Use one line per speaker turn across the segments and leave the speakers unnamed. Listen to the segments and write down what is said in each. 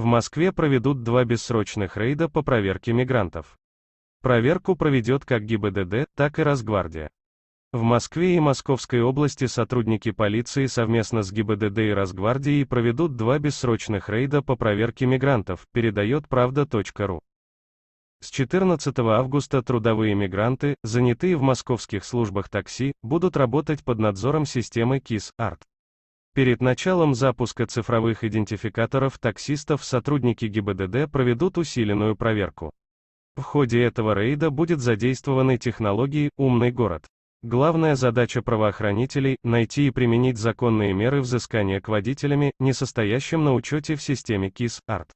Москве проведут 2 бессрочных рейда по проверке мигрантов. Проверку проведет как ГИБДД, так и Росгвардия. В Москве и Московской области сотрудники полиции совместно с ГИБДД и Росгвардией проведут 2 бессрочных рейда по проверке мигрантов, передает правда.ру. С 14 августа трудовые мигранты, занятые в московских службах такси, будут работать под надзором системы КИС-АРТ. Перед началом запуска цифровых идентификаторов таксистов сотрудники ГИБДД проведут усиленную проверку. В ходе этого рейда будет задействованы технологии «Умный город». Главная задача правоохранителей – найти и применить законные меры взыскания к водителям, не состоящим на учете в системе КИС-АРТ.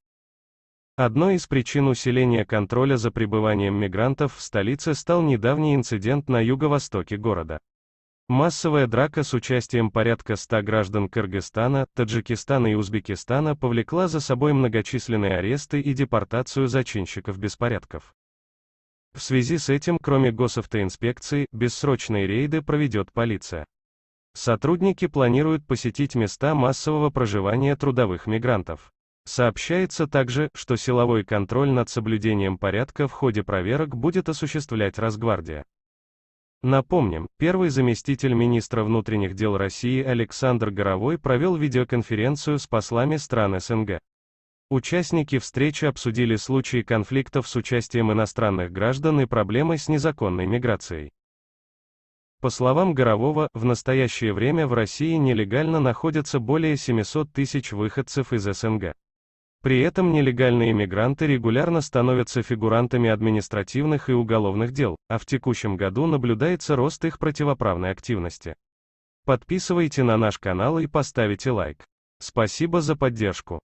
Одной из причин усиления контроля за пребыванием мигрантов в столице стал недавний инцидент на юго-востоке города. Массовая драка с участием порядка 100 граждан Кыргызстана, Таджикистана и Узбекистана повлекла за собой многочисленные аресты и депортацию зачинщиков беспорядков. В связи с этим, кроме госавтоинспекции, бессрочные рейды проведет полиция. Сотрудники планируют посетить места массового проживания трудовых мигрантов. Сообщается также, что силовой контроль над соблюдением порядка в ходе проверок будет осуществлять Росгвардия. Напомним, первый заместитель министра внутренних дел России Александр Горовой провел видеоконференцию с послами стран СНГ. Участники встречи обсудили случаи конфликтов с участием иностранных граждан и проблемы с незаконной миграцией. По словам Горового, в настоящее время в России нелегально находятся более 700 тысяч выходцев из СНГ. При этом нелегальные мигранты регулярно становятся фигурантами административных и уголовных дел, а в текущем году наблюдается рост их противоправной активности. Подписывайте на наш канал и поставите лайк. Спасибо за поддержку.